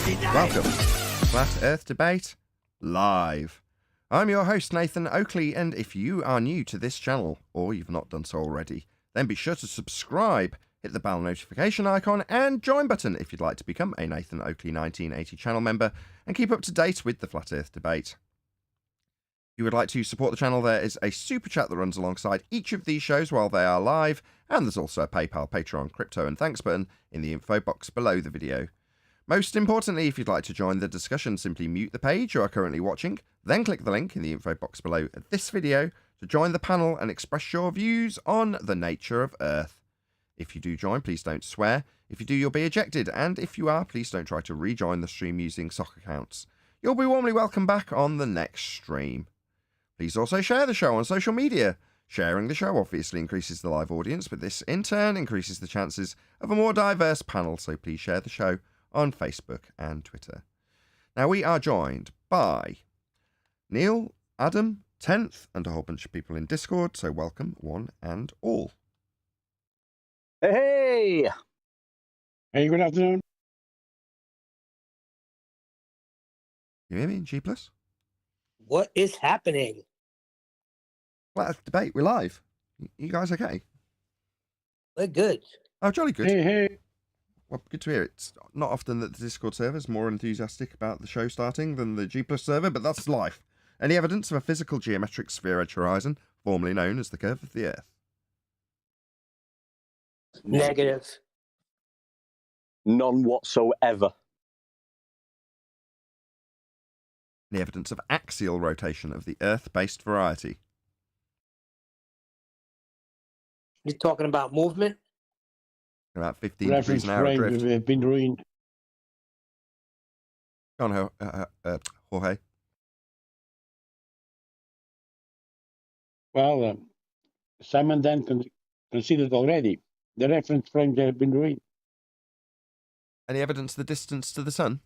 Welcome to Flat Earth Debate Live. I'm your host, Nathan Oakley, and if you are new to this channel, or you've not done so already, then be sure to subscribe, hit the bell notification icon, and join button if you'd like to become a Nathan Oakley 1980 channel member and keep up to date with the Flat Earth Debate. If you would like to support the channel, there is a super chat that runs alongside each of these shows while they are live, and there's also a PayPal, Patreon, crypto and thanks button in the info box below the video. Most importantly, if you'd like to join the discussion, simply mute the page you are currently watching, then click the link in the info box below this video to join the panel and express your views on the nature of Earth. If you do join, please don't swear. If you do, you'll be ejected, and if you are, please don't try to rejoin the stream using sock accounts. You'll be warmly welcome back on the next stream. Please also share the show on social media. Sharing the show obviously increases the live audience, but this in turn increases the chances of a more diverse panel, so please share the show on Facebook and Twitter. Now we are joined by Neil, Adam, 10th, and a whole bunch of people in Discord, so welcome one and all. Hey! Hey, good afternoon. You hear me in G+? What is happening? Flat Earth Debate, we're live. You guys okay? We're good. Oh, jolly good. Hey. Well, good to hear. It's not often that the Discord server is more enthusiastic about the show starting than the G+ server, but that's life. Any evidence of a physical geometric sphere edge horizon, formerly known as the curve of the Earth? Negative. None whatsoever. Any evidence of axial rotation of the Earth-based variety? You're talking about movement? About 15 Reference degrees an hour frame drift. have been ruined. Go on, Jorge. Well, Simon Dan considered already. The reference frames have been ruined. Any evidence of the distance to the sun?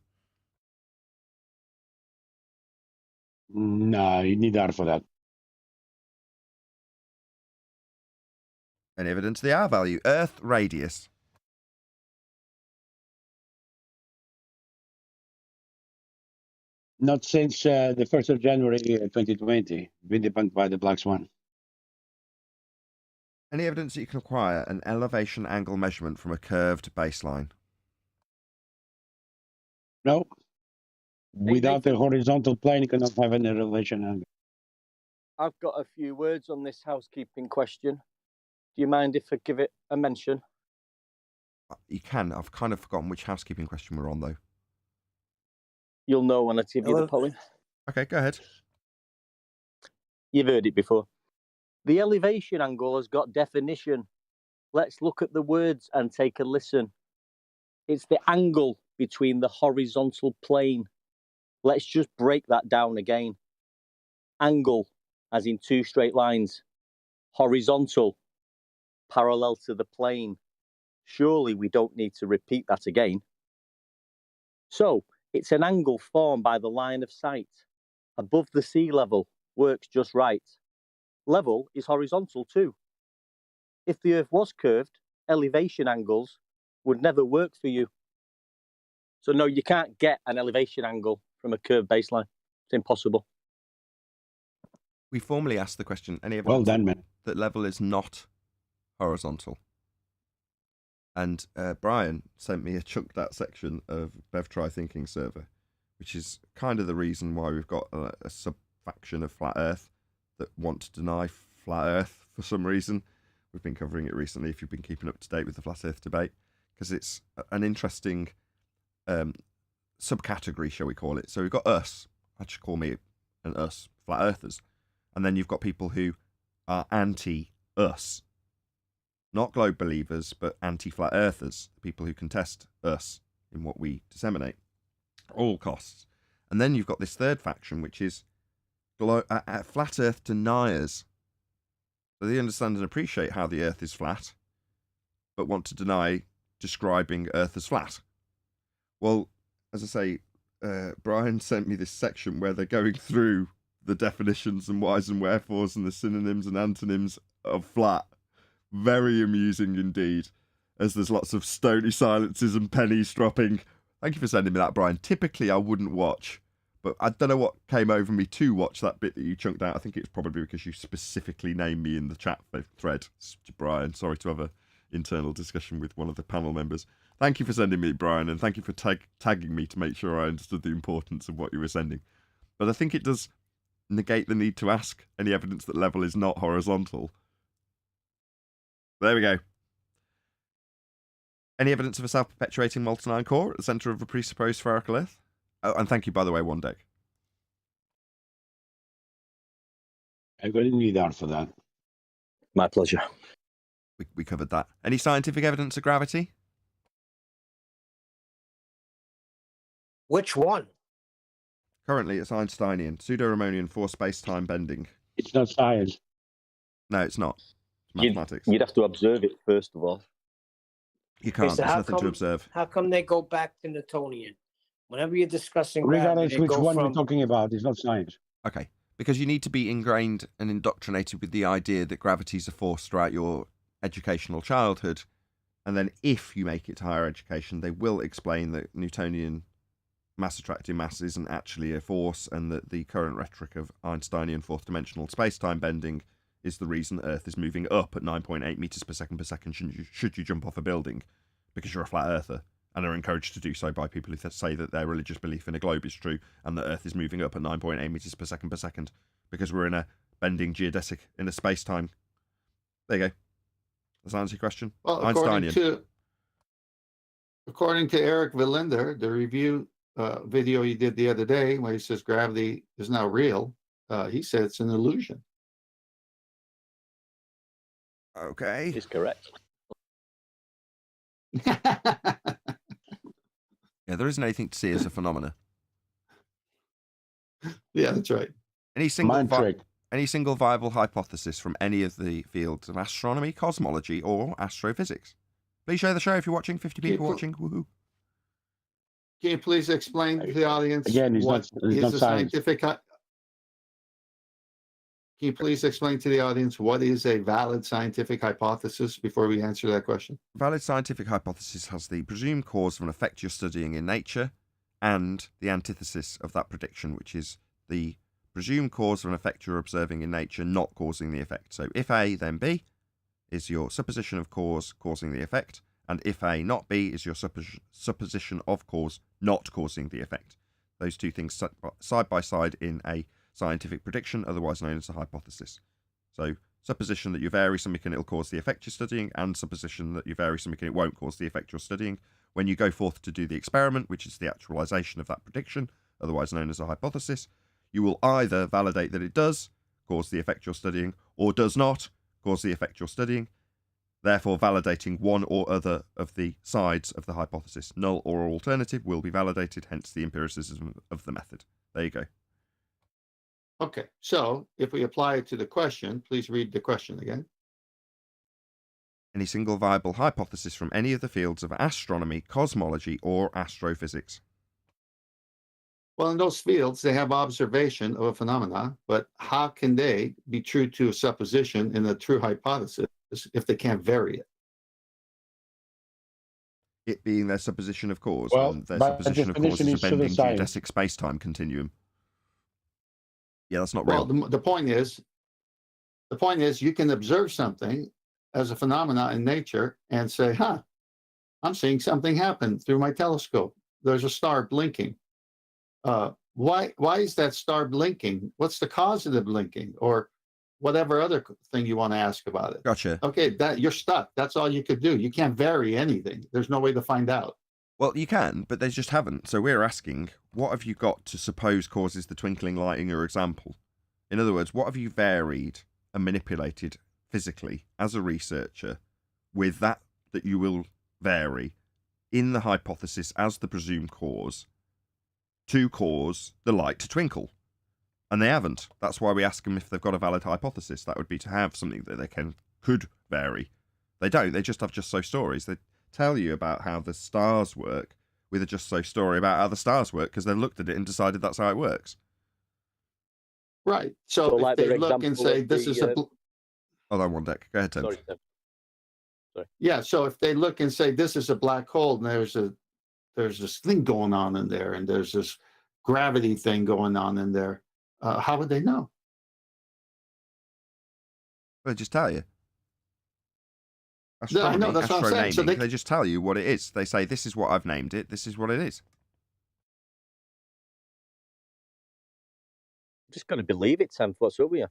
No, you need R for that. Any evidence of the R value? Earth radius. Not since the 1st of January 2020, been debunked by the Black Swan. Any evidence that you can acquire an elevation angle measurement from a curved baseline? No. Without the horizontal plane, you cannot have an elevation angle. I've got a few words on this housekeeping question. Do you mind if I give it a mention? You can. I've kind of forgotten which housekeeping question we're on, though. You'll know when I give you the poem. Okay, go ahead. You've heard it before. The elevation angle has got definition. Let's look at the words and take a listen. It's the angle between the horizontal plane. Let's just break that down again. Angle, as in two straight lines. Horizontal, parallel to the plane. Surely we don't need to repeat that again. So, it's an angle formed by the line of sight. Above the sea level, works just right. Level is horizontal too. If the Earth was curved, elevation angles would never work for you. So no, you can't get an elevation angle from a curved baseline. It's impossible. We formally asked the question, any evidence Well done, man. that level is not horizontal? And Brian sent me a chunked out section of BevTry Thinking server, which is kind of the reason why we've got a sub-faction of Flat Earth that want to deny Flat Earth for some reason. We've been covering it recently if you've been keeping up to date with the Flat Earth debate, because it's an interesting subcategory, shall we call it. So we've got us, I should call me an us, Flat Earthers. And then you've got people who are anti-us. Not globe believers, but anti-flat earthers, people who contest us in what we disseminate at all costs. And then you've got this third faction, which is flat earth deniers. So they understand and appreciate how the earth is flat, but want to deny describing earth as flat. Well, as I say, Brian sent me this section where they're going through the definitions and whys and wherefores and the synonyms and antonyms of flat. Very amusing indeed, as there's lots of stony silences and pennies dropping. Thank you for sending me that, Brian. Typically, I wouldn't watch, but I don't know what came over me to watch that bit that you chunked out. I think it's probably because you specifically named me in the chat thread, Brian. Sorry to have an internal discussion with one of the panel members. Thank you for sending me, Brian, and thank you for tagging me to make sure I understood the importance of what you were sending. But I think it does negate the need to ask any evidence that level is not horizontal. There we go. Any evidence of a self-perpetuating molten iron core at the centre of a presupposed spherical Earth? Oh, and thank you, by the way, One Deck. I really need that for that. My pleasure. We covered that. Any scientific evidence of gravity? Which one? Currently, it's Einsteinian, pseudo-Ramonian for space-time bending. It's not science. No, it's not. It's mathematics. You'd have to observe it first of all. You can't. so There's how nothing to come- observe. How come they go back to Newtonian? Whenever you're discussing Regardless gravity, they which go one we're from talking about, it's not science. Okay. Because you need to be ingrained and indoctrinated with the idea that gravity is a force throughout your educational childhood. And then if you make it to higher education, they will explain that Newtonian mass attracting mass isn't actually a force, and that the current rhetoric of Einsteinian fourth dimensional space-time bending is the reason Earth is moving up at 9.8 meters per second should you jump off a building, because you're a flat earther, and are encouraged to do so by people who say that their religious belief in a globe is true, and that Earth is moving up at 9.8 meters per second, because we're in a bending geodesic in a space-time. There you go. Does that answer your question? Well, Einsteinian. according to Eric Valinder, the review video he did the other day, where he says gravity is now real, he said it's an illusion. Okay. Is correct. Yeah, there isn't anything to see as a phenomena. Yeah, that's right. Any single Mind trick. Any single viable hypothesis from any of the fields of astronomy, cosmology, or astrophysics? Please share the show if you're watching. 50 people watching. Woohoo. Can you please explain to the audience Again, it's what not is a science. scientific? Can you please explain to the audience what is a valid scientific hypothesis before we answer that question? Valid scientific hypothesis has the presumed cause of an effect you're studying in nature and the antithesis of that prediction, which is the presumed cause of an effect you're observing in nature not causing the effect. So if A, then B is your supposition of cause causing the effect, and if A, not B is your supposition of cause not causing the effect. Those two things side by side in a scientific prediction, otherwise known as a hypothesis. So supposition that you vary something and it'll cause the effect you're studying, and supposition that you vary something and it won't cause the effect you're studying. When you go forth to do the experiment, which is the actualization of that prediction, otherwise known as a hypothesis, you will either validate that it does cause the effect you're studying or does not cause the effect you're studying, therefore validating one or other of the sides of the hypothesis. Null or alternative will be validated, hence the empiricism of the method. There you go. Okay, so if we apply it to the question, please read the question again. Any single viable hypothesis from any of the fields of astronomy, cosmology, or astrophysics? Well, in those fields, they have observation of a phenomena, but how can they be true to a supposition in a true hypothesis if they can't vary it? It being their supposition of cause, Well, and their by supposition of cause definition, is a it's bending pseudoscience. geodesic space-time continuum. Yeah, that's not Well, real. the point is, you can observe something as a phenomena in nature and say, huh, I'm seeing something happen through my telescope. There's a star blinking. Why is that star blinking? What's the cause of the blinking? Or whatever other thing you want to ask about it. Gotcha. Okay, that you're stuck. That's all you could do. You can't vary anything. There's no way to find out. Well, you can, but they just haven't. So we're asking, what have you got to suppose causes the twinkling light in your example? In other words, what have you varied and manipulated physically as a researcher with that you will vary in the hypothesis as the presumed cause to cause the light to twinkle? And they haven't. That's why we ask them if they've got a valid hypothesis. That would be to have something that they could vary. They don't. They just have just so stories. They tell you about how the stars work with a just so story about how the stars work because they've looked at it and decided that's how it works. Right. So if like they their look and example say of this the, is a Hold on one deck. Go ahead, Tim. Sorry. yeah. So if they look and say this is a black hole and there's there's this thing going on in there, and there's this gravity thing going on in there. How would they know? They just tell you. Yeah, I know, Astronomy, that's what I'm saying. So astronaming, they just tell you what it is. They say, this is what I've named it. This is what it is. Just got to believe it, Sam. What's up with you?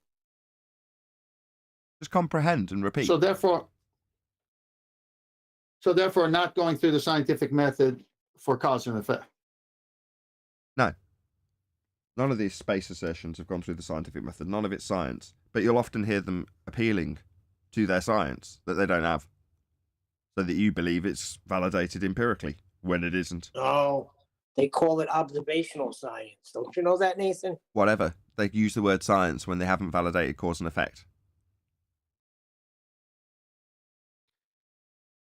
Just comprehend and repeat. So therefore, not going through the scientific method for cause and effect. No. None of these space assertions have gone through the scientific method. None of it's science. But you'll often hear them appealing to their science that they don't have. So that you believe it's validated empirically when it isn't. No, they call it observational science. Don't you know that, Nathan? Whatever. They use the word science when they haven't validated cause and effect.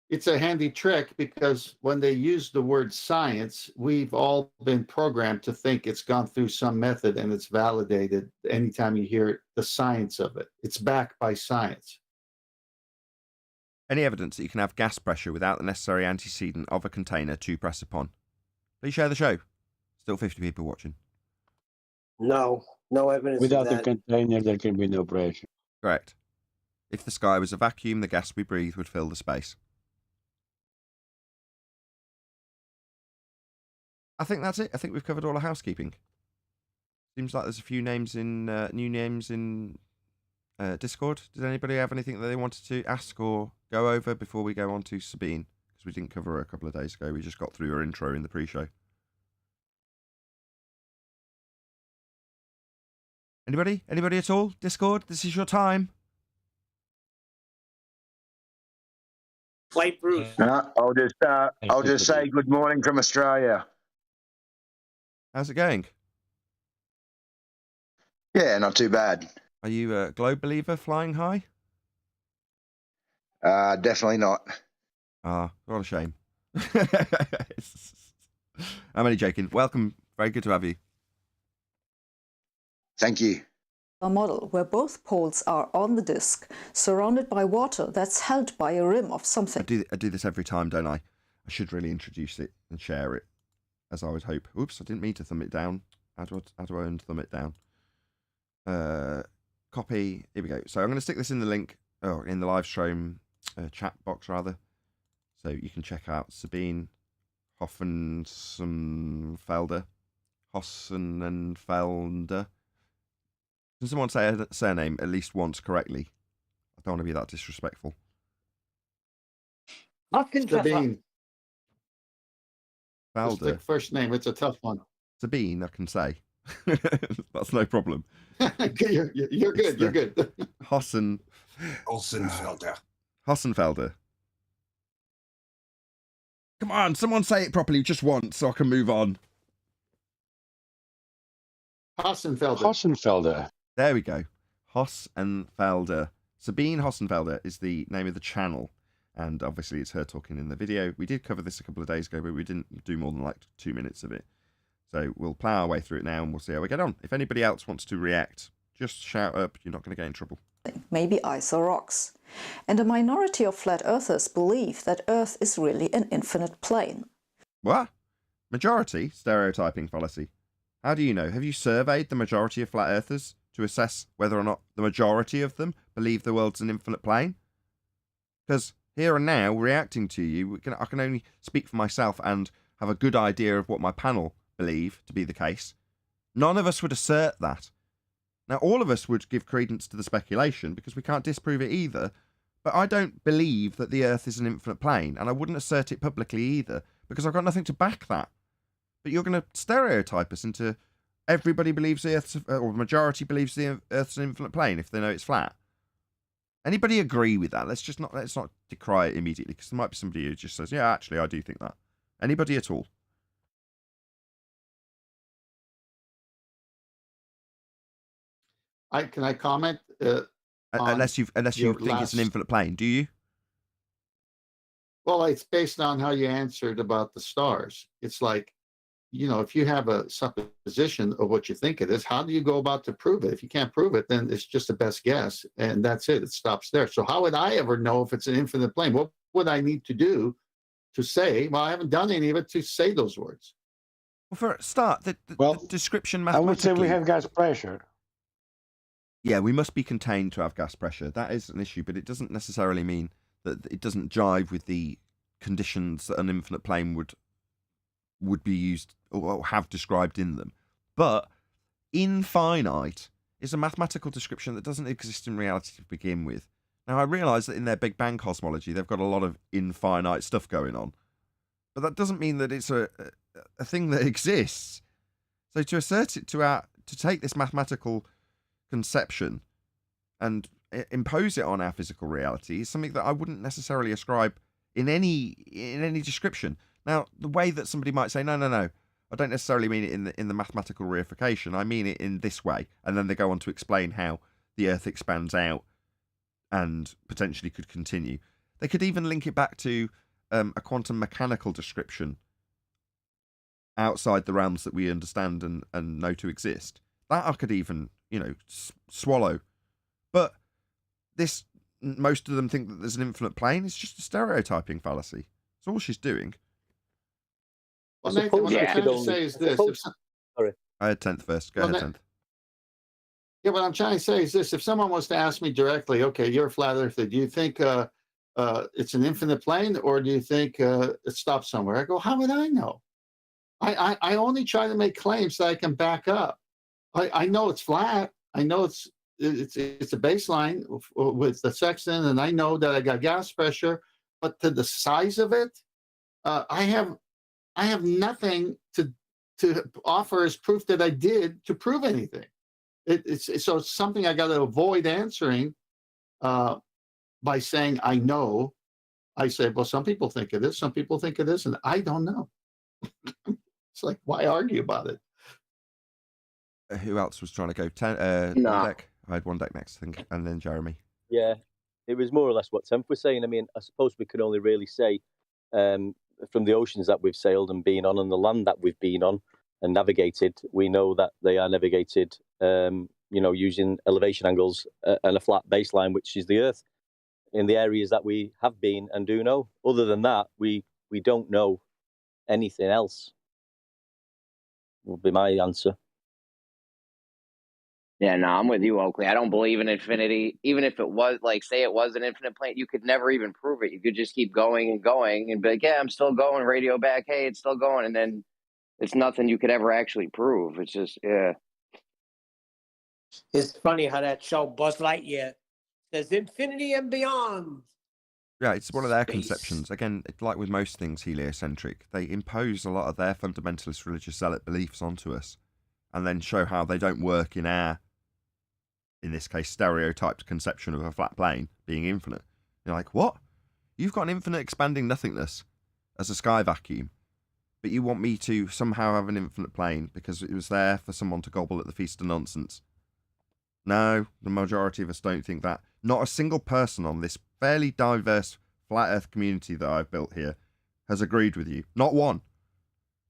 It's a handy trick because when they use the word science, we've all been programmed to think it's gone through some method and it's validated. Anytime you hear it, the science of it, it's backed by science. Any evidence that you can have gas pressure without the necessary antecedent of a container to press upon. Please share the show. Still 50 people watching. No evidence Without of the that. container, there can be no pressure. Correct. If the sky was a vacuum, the gas we breathe would fill the space. I think that's it. I think we've covered all the housekeeping. Seems like there's a few names in new names in Discord. Did anybody have anything that they wanted to ask or go over before we go on to Sabine? Because we didn't cover her a couple of days ago. We just got through her intro in the pre-show. Anybody? Anybody at all? Discord, this is your time. Flight Bruce. I'll just say good morning from Australia. How's it going? Yeah, not too bad. Are you a globe believer flying high? Definitely not. Ah, what a shame. I'm only joking. Welcome. Very good to have you. Thank you. A model where both poles are on the disk, surrounded by water that's held by a rim of something. I do this every time, don't I? I should really introduce it and share it, as I would hope. Oops, I didn't mean to thumb it down. How do I unthumb it down? Copy. Here we go. So I'm going to stick this in the link, or in the live stream chat box rather, so you can check out Sabine Hossenfelder. Can someone say her surname at least once correctly? I don't want to be that disrespectful. Sabine. Just the Felder. first name, it's a tough one. Sabine, I can say. That's no problem. You're good. You're good. Hossenfelder. Hossenfelder. Come on, someone say it properly just once so I can move on. Hossenfelder. There we go. Hossenfelder. Sabine Hossenfelder is the name of the channel. And obviously it's her talking in the video. We did cover this a couple of days ago, but we didn't do more than like 2 minutes of it. So we'll plow our way through it now and we'll see how we get on. If anybody else wants to react, just shout up. You're not going to get in trouble. Maybe ice or rocks. And a minority of flat earthers believe that Earth is really an infinite plane. What? Majority? Stereotyping fallacy. How do you know? Have you surveyed the majority of flat earthers to assess whether or not the majority of them believe the world's an infinite plane? Because here and now, reacting to you, I can only speak for myself and have a good idea of what my panel believe to be the case. None of us would assert that. Now, all of us would give credence to the speculation because we can't disprove it either. But I don't believe that the Earth is an infinite plane, and I wouldn't assert it publicly either because I've got nothing to back that. But you're going to stereotype us into everybody believes the Earth's, or the majority believes the Earth's an infinite plane if they know it's flat. Anybody agree with that? Let's not decry it immediately because there might be somebody who just says, yeah, actually, I do think that. Anybody at all? Can I comment? Unless you think it's an infinite plane, do you? Well, it's based on how you answered about the stars. It's like, if you have a supposition of what you think it is, how do you go about to prove it? If you can't prove it, then it's just a best guess, and that's it. It stops there. So how would I ever know if it's an infinite plane? What would I need to do to say. Well, I haven't done any of it to say those words. Well, for a start, the description I would say mathematically... we have gas pressure. Yeah, we must be contained to have gas pressure. That is an issue, but it doesn't necessarily mean that it doesn't jive with the conditions that an infinite plane would be used or have described in them. But infinite is a mathematical description that doesn't exist in reality to begin with. Now, I realise that in their Big Bang cosmology, they've got a lot of infinite stuff going on. But that doesn't mean that it's a thing that exists. So to assert it to take this mathematical conception and impose it on our physical reality is something that I wouldn't necessarily ascribe in any description. Now, the way that somebody might say, no, I don't necessarily mean it in the mathematical reification. I mean it in this way, and then they go on to explain how the Earth expands out and potentially could continue. They could even link it back to a quantum mechanical description outside the realms that we understand and know to exist. That I could even, swallow. But most of them think that there's an infinite plane. It's just a stereotyping fallacy. That's all she's doing. Well, Nathan, what I'm trying to say is this. Sorry. I had 10th first. Go ahead, 10th. Yeah, what I'm trying to say is this. If someone was to ask me directly, okay, you're a flat earther, do you think it's an infinite plane, or do you think it stops somewhere? I go, how would I know? I only try to make claims that I can back up. I know it's flat. I know it's a baseline with the sextant, and I know that I got gas pressure. But to the size of it, I have nothing to offer as proof that I did to prove anything. It's something I got to avoid answering by saying I know. I say, well, some people think of this, some people think of this, and I don't know. It's like, why argue about it? Who else was trying to go? No. One deck. I had one deck next, I think, and then Jeremy. Yeah, it was more or less what Tenth was saying. I mean, I suppose we can only really say from the oceans that we've sailed and been on and the land that we've been on and navigated, we know that they are navigated, using elevation angles and a flat baseline, which is the Earth, in the areas that we have been and do know. Other than that, we don't know anything else, would be my answer. Yeah, no, I'm with you, Oakley. I don't believe in infinity. Even if it was, say it was an infinite plane, you could never even prove it. You could just keep going and going and be like, yeah, I'm still going, radio back, hey, it's still going. And then it's nothing you could ever actually prove. It's just, yeah. It's funny how that show Buzz Lightyear says infinity and beyond. Yeah, it's one of their Space. conceptions. Again, like with most things heliocentric, they impose a lot of their fundamentalist religious zealot beliefs onto us and then show how they don't work in our, in this case, stereotyped conception of a flat plane being infinite. You're like, what? You've got an infinite expanding nothingness as a sky vacuum, but you want me to somehow have an infinite plane because it was there for someone to gobble at the feast of nonsense. No, the majority of us don't think that. Not a single person on this fairly diverse flat earth community that I've built here has agreed with you. Not one.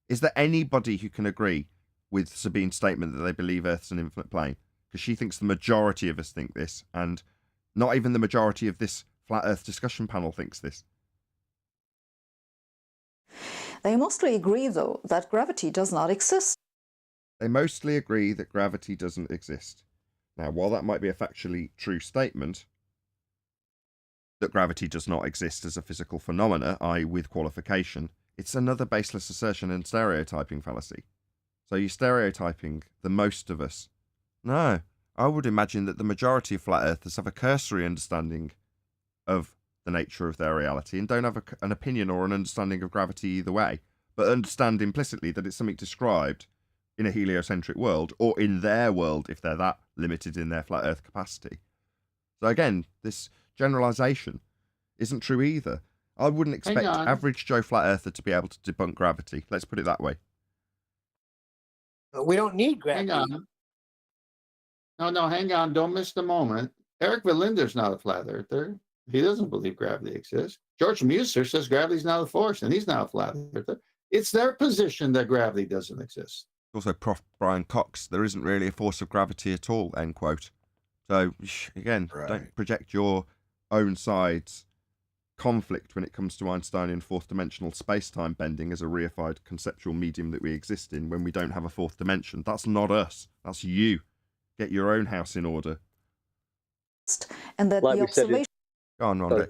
Is there anybody who can agree with Sabine's statement that they believe Earth's an infinite plane? Because she thinks the majority of us think this, and not even the majority of this flat earth discussion panel thinks this. They mostly agree, though, that gravity does not exist. They mostly agree that gravity doesn't exist. Now, while that might be a factually true statement, that gravity does not exist as a physical phenomena, i.e. with qualification, it's another baseless assertion and stereotyping fallacy. So you're stereotyping the most of us. No, I would imagine that the majority of flat earthers have a cursory understanding of the nature of their reality and don't have an opinion or an understanding of gravity either way, but understand implicitly that it's something described in a heliocentric world, or in their world if they're that limited in their flat earth capacity. So again, this generalization isn't true either. I wouldn't expect average Joe flat earther to be able to debunk gravity. Let's put it that way. But we don't need gravity. Hang on. No, hang on. Don't miss the moment. Eric Valinder's not a flat earther. He doesn't believe gravity exists. George Muser says gravity's not a force, and he's not a flat earther. It's their position that gravity doesn't exist. Also, Prof. Brian Cox, there isn't really a force of gravity at all, end quote. So, again, Don't project your own side's conflict when it comes to Einsteinian fourth-dimensional space-time bending as a reified conceptual medium that we exist in when we don't have a fourth dimension. That's not us. That's you. Get your own house in order. And that Like the we said observation Go on, Sorry.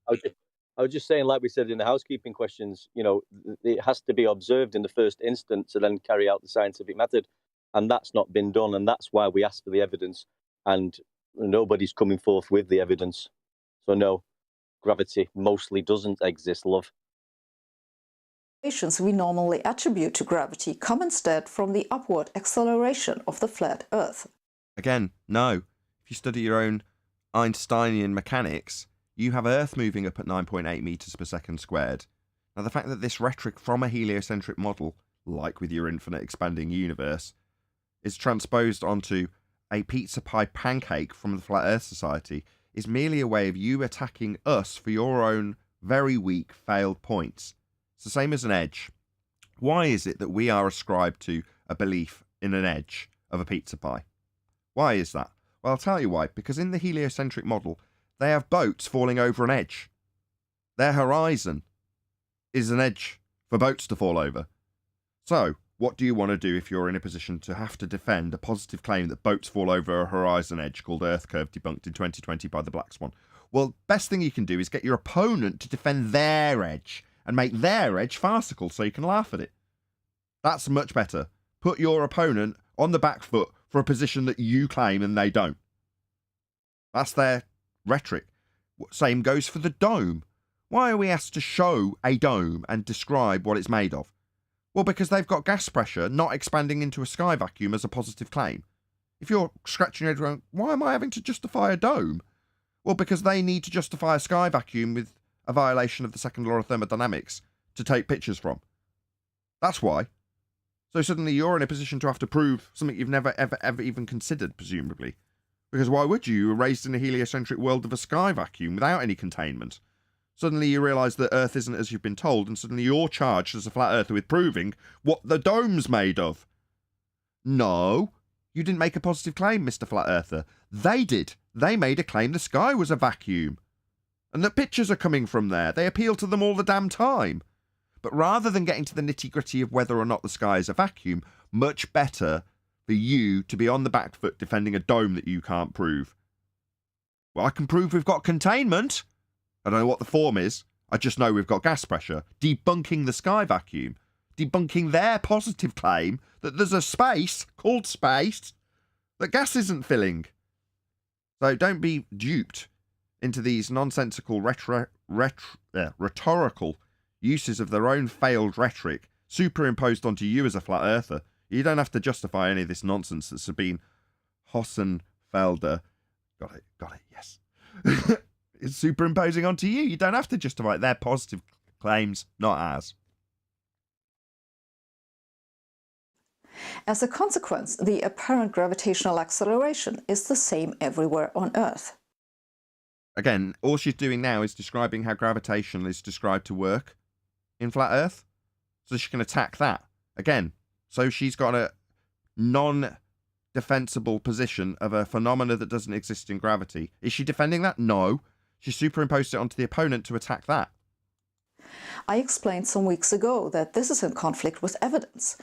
Rondek. I was just saying, like we said in the housekeeping questions, you know, it has to be observed in the first instance to then carry out the scientific method. And that's not been done. And that's why we asked for the evidence. And nobody's coming forth with the evidence. So no, gravity mostly doesn't exist, love. we normally attribute to gravity come instead from the upward acceleration of the flat Earth. Again, no. If you study your own Einsteinian mechanics, you have Earth moving up at 9.8 meters per second squared. Now, the fact that this rhetoric from a heliocentric model, like with your infinite expanding universe, is transposed onto a pizza pie pancake from the Flat Earth Society is merely a way of you attacking us for your own very weak, failed points. It's the same as an edge. Why is it that we are ascribed to a belief in an edge of a pizza pie? Why is that? Well, I'll tell you why. Because in the heliocentric model, they have boats falling over an edge. Their horizon is an edge for boats to fall over. So, what do you want to do if you're in a position to have to defend a positive claim that boats fall over a horizon edge called Earth Curve debunked in 2020 by the Black Swan? Well, best thing you can do is get your opponent to defend their edge and make their edge farcical so you can laugh at it. That's much better. Put your opponent on the back foot for a position that you claim and they don't. That's their rhetoric. Same goes for the dome. Why are we asked to show a dome and describe what it's made of? Well, because they've got gas pressure not expanding into a sky vacuum as a positive claim. If you're scratching your head around, why am I having to justify a dome? Well, because they need to justify a sky vacuum with a violation of the second law of thermodynamics to take pictures from. That's why. So suddenly you're in a position to have to prove something you've never, ever even considered, presumably. Because why would you? You were raised in a heliocentric world of a sky vacuum without any containment. Suddenly you realise that Earth isn't as you've been told, and suddenly you're charged as a flat earther with proving what the dome's made of. No, you didn't make a positive claim, Mr. Flat Earther. They did. They made a claim the sky was a vacuum. And that pictures are coming from there. They appeal to them all the damn time. But rather than getting to the nitty-gritty of whether or not the sky is a vacuum, much better for you to be on the back foot defending a dome that you can't prove. Well, I can prove we've got containment. I don't know what the form is. I just know we've got gas pressure. Debunking the sky vacuum. Debunking their positive claim that there's a space, called space, that gas isn't filling. So don't be duped into these nonsensical rhetorical uses of their own failed rhetoric superimposed onto you as a flat earther. You don't have to justify any of this nonsense that Sabine Hossenfelder, got it, yes, is superimposing onto you. You don't have to justify their positive claims, not ours. As a consequence, the apparent gravitational acceleration is the same everywhere on Earth. Again, all she's doing now is describing how gravitation is described to work in flat Earth. So she can attack that. Again, so she's got a non-defensible position of a phenomena that doesn't exist in gravity. Is she defending that? No. She superimposed it onto the opponent to attack that. I explained some weeks ago that this is in conflict with evidence.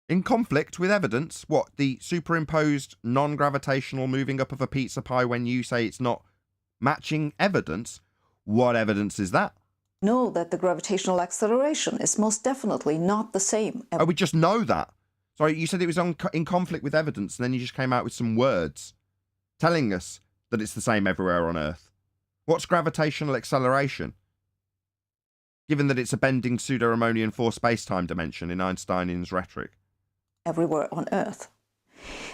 In conflict with evidence? What, the superimposed non-gravitational moving up of a pizza pie when you say it's not matching evidence? What evidence is that? Know that the gravitational acceleration is most definitely not the same. Oh, we just know that. Sorry, you said it was in conflict with evidence, and then you just came out with some words telling us that it's the same everywhere on Earth. What's gravitational acceleration? Given that it's a bending pseudo-Ramonian four space-time dimension in Einsteinian's rhetoric. Everywhere on Earth.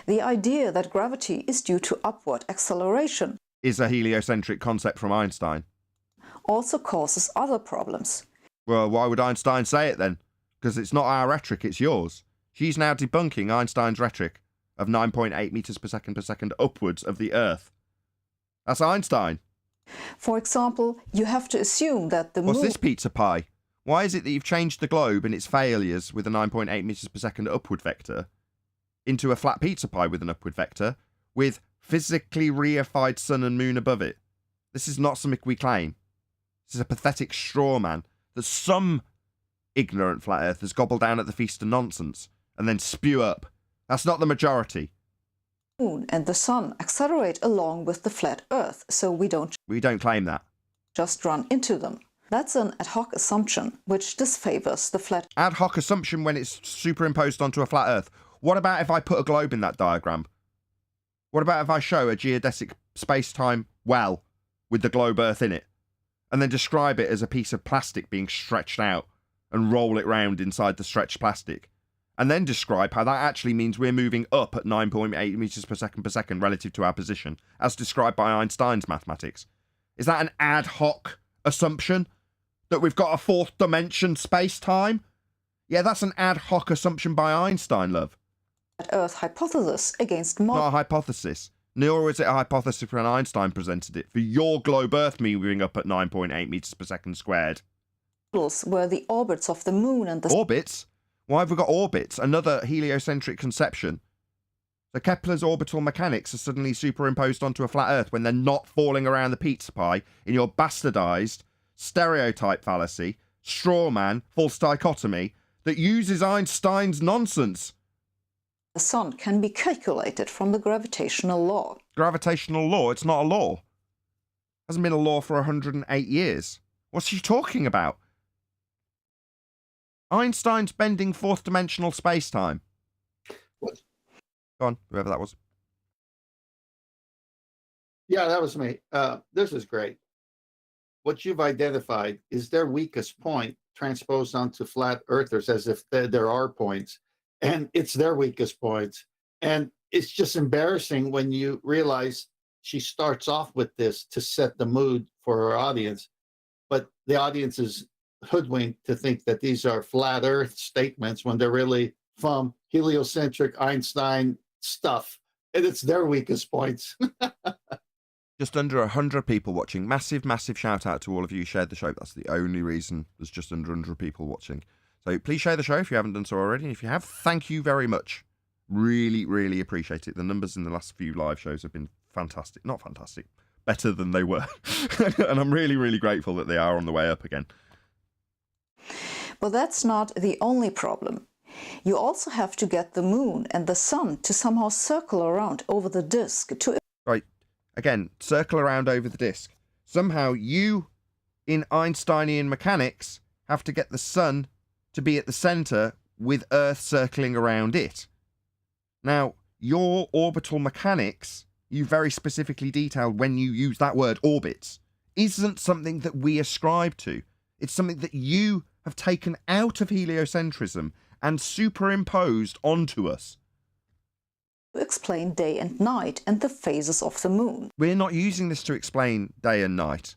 The idea that gravity is due to upward acceleration is a heliocentric concept from Einstein. Also causes other problems. Well, why would Einstein say it then? Because it's not our rhetoric, it's yours. She's now debunking Einstein's rhetoric of 9.8 meters per second upwards of the Earth. That's Einstein. For example, you have to assume that the moon... What's this pizza pie? Why is it that you've changed the globe and its failures with a 9.8 meters per second upward vector into a flat pizza pie with an upward vector with physically reified sun and moon above it? This is not something we claim. This is a pathetic straw man that some ignorant flat earthers gobble down at the feast of nonsense and then spew up. That's not the majority. The moon and the sun accelerate along with the flat Earth, so we don't claim that. just run into them. That's an ad hoc assumption, which disfavors the flat. Ad hoc assumption when it's superimposed onto a flat Earth. What about if I put a globe in that diagram? What about if I show a geodesic space-time well with the globe Earth in it, and then describe it as a piece of plastic being stretched out and roll it round inside the stretched plastic, and then describe how that actually means we're moving up at 9.8 meters per second relative to our position, as described by Einstein's mathematics? Is that an ad hoc assumption? That we've got a fourth dimension space-time? Yeah, that's an ad hoc assumption by Einstein, love. Earth hypothesis against Not a hypothesis. Nor is it a hypothesis when Einstein presented it for your globe Earth moving up at 9.8 meters per second squared. models where the orbits of the moon and the Orbits? Why have we got orbits? Another heliocentric conception. So Kepler's orbital mechanics are suddenly superimposed onto a flat Earth when they're not falling around the pizza pie in your bastardized stereotype fallacy, straw man, false dichotomy that uses Einstein's nonsense. the sun can be calculated from the gravitational law. Gravitational law? It's not a law. Hasn't been a law for 108 years. What's she talking about? Einstein's bending fourth dimensional space-time. What? Go on, whoever that was. Yeah, that was me. This is great. What you've identified is their weakest point transposed onto flat earthers as if there are points, and it's their weakest points. And it's just embarrassing when you realize she starts off with this to set the mood for her audience, but the audience is hoodwinked to think that these are flat earth statements when they're really from heliocentric Einstein stuff, and it's their weakest points. Just under 100 people watching. Massive, massive shout out to all of you who shared the show. That's the only reason there's just under 100 people watching. So please share the show if you haven't done so already. And if you have, thank you very much. Really, really appreciate it. The numbers in the last few live shows have been fantastic. Not fantastic. Better than they were. And I'm really, really grateful that they are on the way up again. But that's not the only problem. You also have to get the moon and the sun to somehow circle around over the disk to... Right. Again, circle around over the disk. Somehow you, in Einsteinian mechanics, have to get the sun to be at the centre with Earth circling around it. Now, your orbital mechanics, you very specifically detailed when you use that word orbits, isn't something that we ascribe to. It's something that you have taken out of heliocentrism and superimposed onto us. explain day and night and the phases of the moon. We're not using this to explain day and night.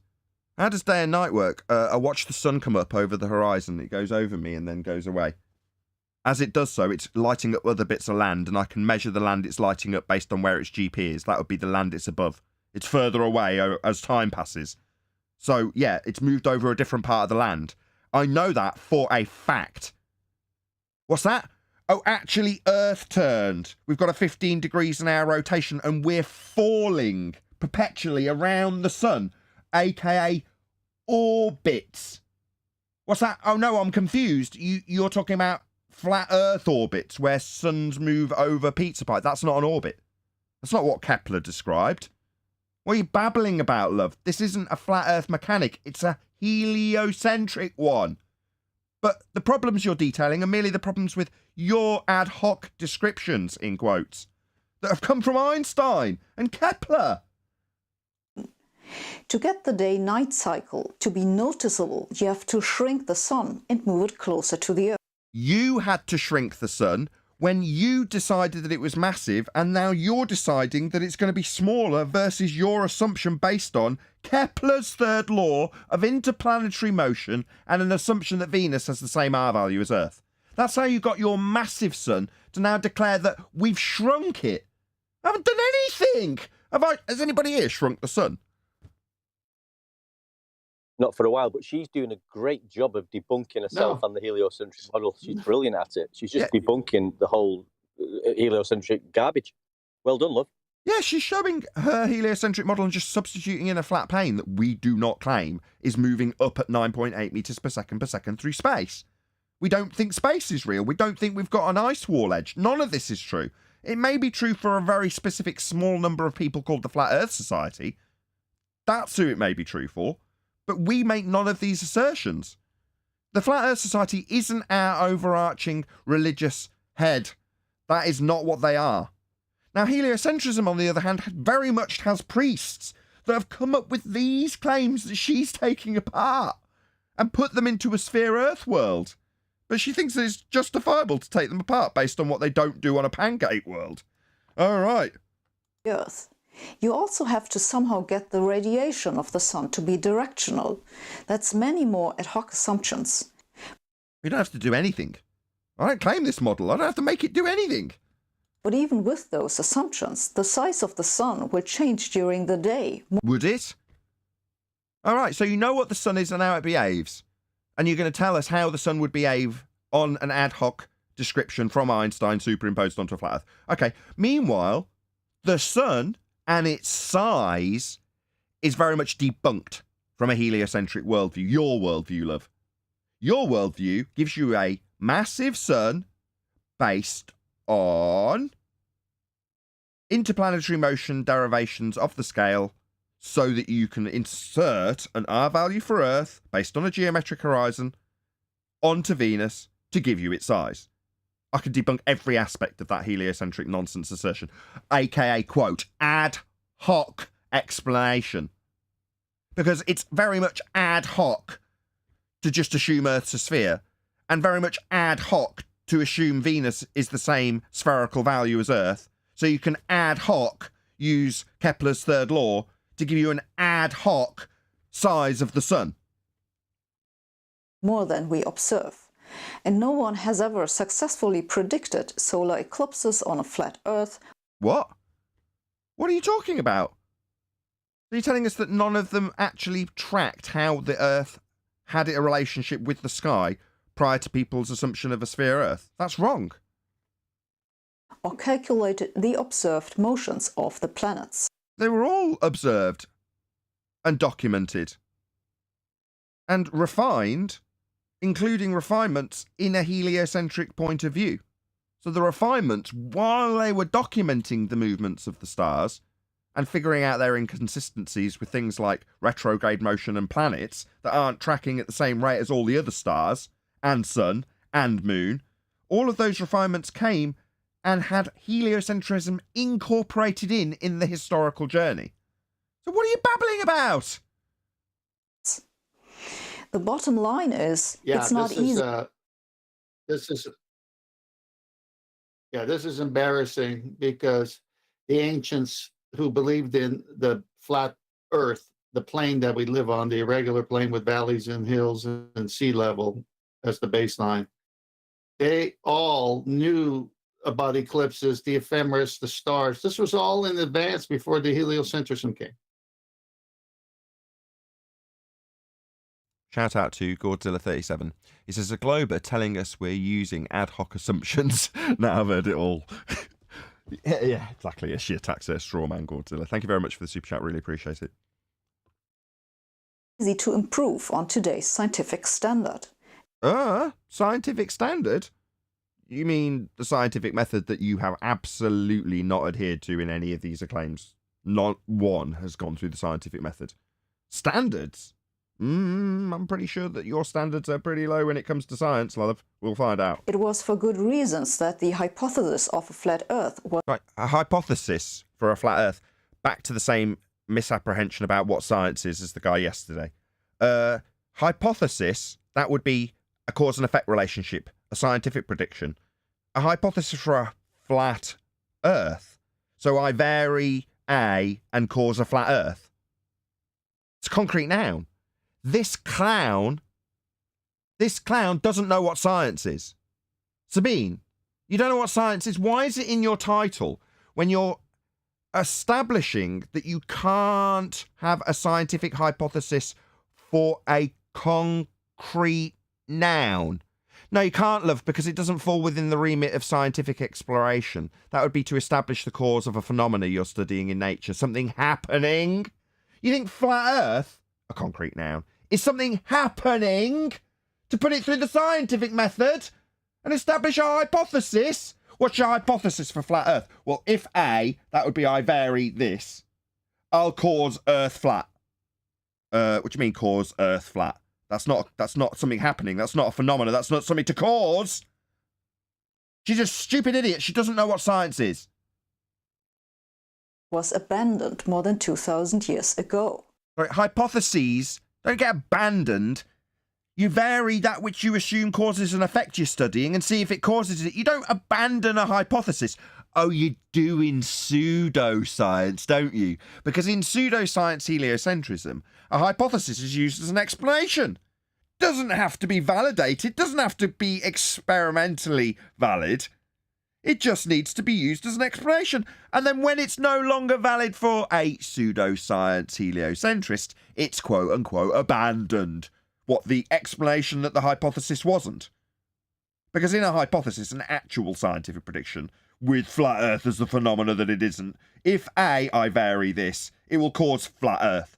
How does day and night work? I watch the sun come up over the horizon. It goes over me and then goes away. As it does so, it's lighting up other bits of land, and I can measure the land it's lighting up based on where its GP is. That would be the land it's above. It's further away as time passes. So, yeah, it's moved over a different part of the land. I know that for a fact. What's that? Oh, actually, Earth turned. We've got a 15 degrees an hour rotation, and we're falling perpetually around the sun, aka orbits. What's that? Oh, no, I'm confused. You're talking about flat Earth orbits where suns move over pizza pie. That's not an orbit. That's not what Kepler described. What are you babbling about, love? This isn't a flat Earth mechanic. It's a heliocentric one. But the problems you're detailing are merely the problems with your ad hoc descriptions, in quotes, that have come from Einstein and Kepler. To get the day-night cycle to be noticeable, you have to shrink the sun and move it closer to the Earth. You had to shrink the sun when you decided that it was massive, and now you're deciding that it's going to be smaller versus your assumption based on Kepler's third law of interplanetary motion and an assumption that Venus has the same R value as Earth. That's how you got your massive sun to now declare that we've shrunk it. I haven't done anything. Has anybody here shrunk the sun? Not for a while, but she's doing a great job of debunking herself and the heliocentric model. She's brilliant at it. She's just debunking the whole heliocentric garbage. Well done, love. Yeah, she's showing her heliocentric model and just substituting in a flat plane that we do not claim is moving up at 9.8 meters per second through space. We don't think space is real. We don't think we've got an ice wall edge. None of this is true. It may be true for a very specific small number of people called the Flat Earth Society. That's who it may be true for. But we make none of these assertions. The Flat Earth Society isn't our overarching religious head. That is not what they are. Now, heliocentrism, on the other hand, very much has priests that have come up with these claims that she's taking apart and put them into a sphere Earth world. But she thinks that it's justifiable to take them apart based on what they don't do on a pancake world. All right. Earth. You also have to somehow get the radiation of the sun to be directional. That's many more ad hoc assumptions. We don't have to do anything. I don't claim this model. I don't have to make it do anything. But even with those assumptions, the size of the sun will change during the day. Would it? All right, so you know what the sun is and how it behaves. And you're going to tell us how the sun would behave on an ad hoc description from Einstein superimposed onto a flat Earth. Okay, meanwhile, the sun and its size is very much debunked from a heliocentric worldview. Your worldview, love. Your worldview gives you a massive sun based on interplanetary motion derivations of the scale so that you can insert an R value for Earth based on a geometric horizon onto Venus to give you its size. I can debunk every aspect of that heliocentric nonsense assertion, aka, quote, ad hoc explanation. Because it's very much ad hoc to just assume Earth's a sphere, and very much ad hoc to assume Venus is the same spherical value as Earth. So you can ad hoc use Kepler's third law to give you an ad hoc size of the sun. More than we observe. And no one has ever successfully predicted solar eclipses on a flat Earth. What? What are you talking about? Are you telling us that none of them actually tracked how the Earth had a relationship with the sky prior to people's assumption of a sphere Earth? That's wrong. Or calculated the observed motions of the planets. They were all observed and documented and refined, including refinements in a heliocentric point of view. So the refinements, while they were documenting the movements of the stars and figuring out their inconsistencies with things like retrograde motion and planets that aren't tracking at the same rate as all the other stars and sun and moon, all of those refinements came and had heliocentrism incorporated in the historical journey. So what are you babbling about? The bottom line is, it's not easy. This is embarrassing because the ancients who believed in the flat Earth, the plane that we live on, the irregular plane with valleys and hills and sea level as the baseline, they all knew about eclipses, the ephemeris, the stars. This was all in advance before the heliocentrism came. Shout out to Godzilla37. He says, a globe are telling us we're using ad hoc assumptions. Now I've heard it all. yeah, exactly. She attacks her straw man, Godzilla. Thank you very much for the super chat. Really appreciate it. Easy to improve on today's scientific standard. Scientific standard? You mean the scientific method that you have absolutely not adhered to in any of these claims? Not one has gone through the scientific method. Standards? I'm pretty sure that your standards are pretty low when it comes to science, love. We'll find out. It was for good reasons that the hypothesis of a flat Earth was... Right, a hypothesis for a flat Earth. Back to the same misapprehension about what science is as the guy yesterday. Hypothesis, that would be a cause and effect relationship, a scientific prediction. A hypothesis for a flat Earth. So I vary A and cause a flat Earth. It's a concrete noun. This clown doesn't know what science is. Sabine, you don't know what science is? Why is it in your title when you're establishing that you can't have a scientific hypothesis for a concrete noun? No, you can't, love, because it doesn't fall within the remit of scientific exploration. That would be to establish the cause of a phenomena you're studying in nature, something happening. You think flat Earth, a concrete noun, is something happening? To put it through the scientific method and establish a hypothesis? What's your hypothesis for flat Earth? Well, if A, that would be I vary this, I'll cause Earth flat. What do you mean cause Earth flat? That's not something happening. That's not a phenomena. That's not something to cause. She's a stupid idiot. She doesn't know what science is. Was abandoned more than 2,000 years ago. Right, hypotheses don't get abandoned. You vary that which you assume causes an effect you're studying and see if it causes it. You don't abandon a hypothesis. Oh, you do in pseudoscience, don't you? Because in pseudoscience heliocentrism, a hypothesis is used as an explanation. Doesn't have to be validated, doesn't have to be experimentally valid. It just needs to be used as an explanation. And then when it's no longer valid for a pseudoscience heliocentrist, it's quote-unquote abandoned. What, the explanation that the hypothesis wasn't? Because in a hypothesis, an actual scientific prediction, with flat Earth as the phenomena that it isn't, if A, I vary this, it will cause flat Earth.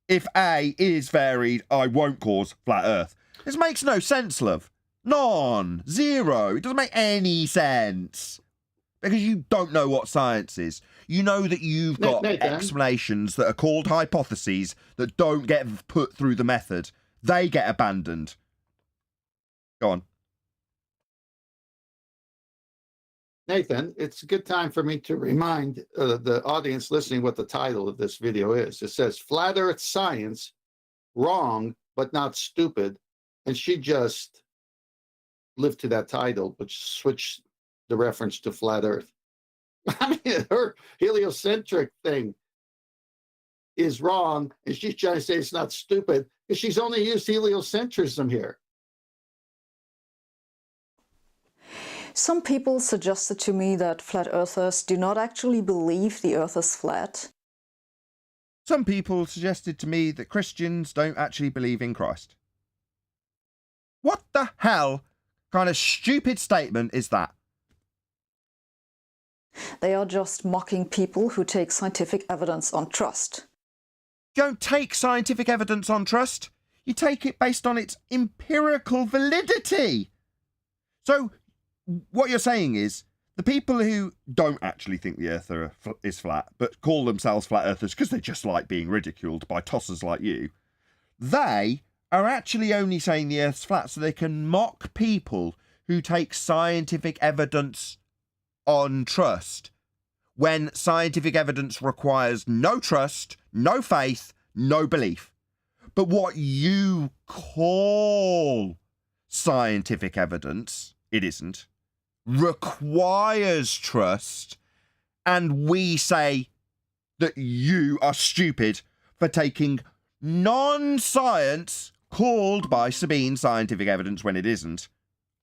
If A is varied, I won't cause flat Earth. This makes no sense, love. None. Zero. It doesn't make any sense. Because you don't know what science is. You know that you've got Nathan. explanations that are called hypotheses that don't get put through the method. They get abandoned. Go on. Nathan, it's a good time for me to remind the audience listening what the title of this video is. It says, Flat Earth Science, Wrong, but Not Stupid. And she just lived to that title, but switched the reference to Flat Earth. I mean, her heliocentric thing is wrong, and she's trying to say it's not stupid, because she's only used heliocentrism here. Some people suggested to me that flat earthers do not actually believe the earth is flat. Some people suggested to me that Christians don't actually believe in Christ. What the hell kind of stupid statement is that? They are just mocking people who take scientific evidence on trust. You don't take scientific evidence on trust. You take it based on its empirical validity. So what you're saying is the people who don't actually think the Earth is flat, but call themselves flat earthers because they just like being ridiculed by tossers like you, they are actually only saying the Earth's flat so they can mock people who take scientific evidence on trust, when scientific evidence requires no trust, no faith, no belief. But what you call scientific evidence, it isn't, requires trust, and we say that you are stupid for taking non-science, called by Sabine scientific evidence when it isn't,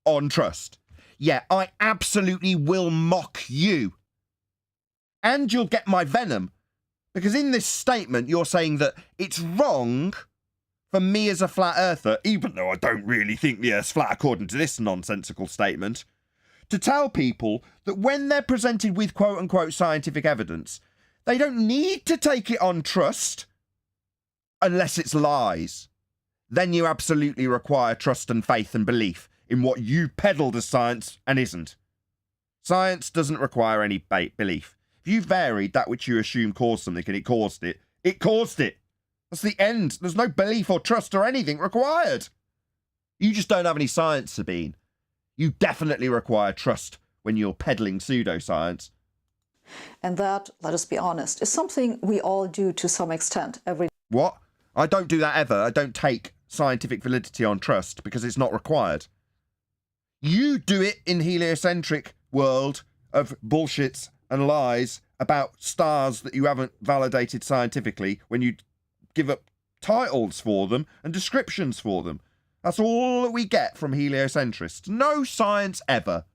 on trust. Yeah, I absolutely will mock you. And you'll get my venom. Because in this statement, you're saying that it's wrong for me as a flat earther, even though I don't really think the Earth's flat according to this nonsensical statement, to tell people that when they're presented with quote-unquote scientific evidence, they don't need to take it on trust unless it's lies. Then you absolutely require trust and faith and belief in what you peddled as science and isn't. Science doesn't require any belief. If you varied that which you assume caused something and it caused it, it caused it. That's the end. There's no belief or trust or anything required. You just don't have any science, Sabine. You definitely require trust when you're peddling pseudoscience. And that, let us be honest, is something we all do to some extent every day. What? I don't do that ever. I don't take scientific validity on trust because it's not required. You do it in heliocentric world of bullshits and lies about stars that you haven't validated scientifically when you give up titles for them and descriptions for them. That's all that we get from heliocentrists. No science ever.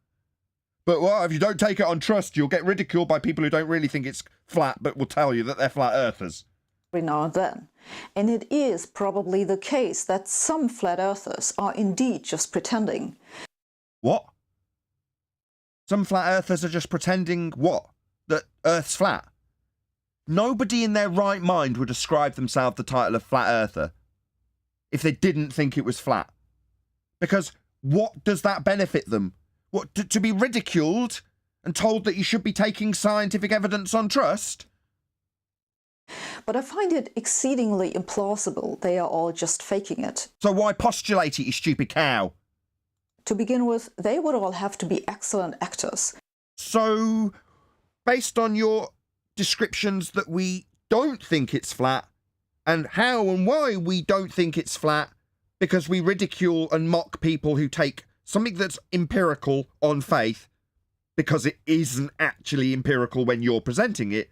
But well, if you don't take it on trust, you'll get ridiculed by people who don't really think it's flat but will tell you that they're flat earthers. every now and then. And it is probably the case that some flat earthers are indeed just pretending. What? Some flat earthers are just pretending what? That Earth's flat? Nobody in their right mind would ascribe themselves the title of flat earther if they didn't think it was flat. Because what does that benefit them? What, to be ridiculed and told that you should be taking scientific evidence on trust? But I find it exceedingly implausible they are all just faking it. So why postulate it, you stupid cow? To begin with, they would all have to be excellent actors. So, based on your descriptions that we don't think it's flat, and how and why we don't think it's flat, because we ridicule and mock people who take something that's empirical on faith, because it isn't actually empirical when you're presenting it,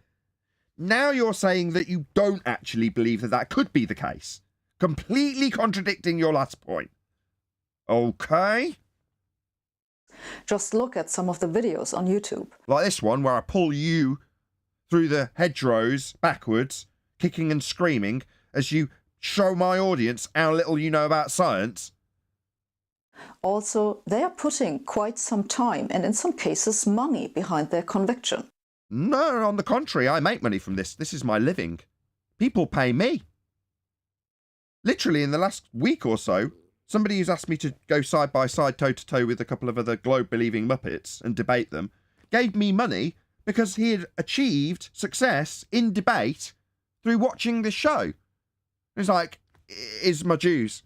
now you're saying that you don't actually believe that that could be the case, completely contradicting your last point. Okay. Just look at some of the videos on YouTube. Like this one where I pull you through the hedgerows backwards, kicking and screaming as you show my audience how little you know about science. Also, they are putting quite some time and in some cases money behind their conviction. No, on the contrary, I make money from this. This is my living. People pay me. Literally in the last week or so, somebody who's asked me to go side by side, toe to toe with a couple of other globe-believing Muppets and debate them, gave me money because he had achieved success in debate through watching this show. He's like, "Is my dues.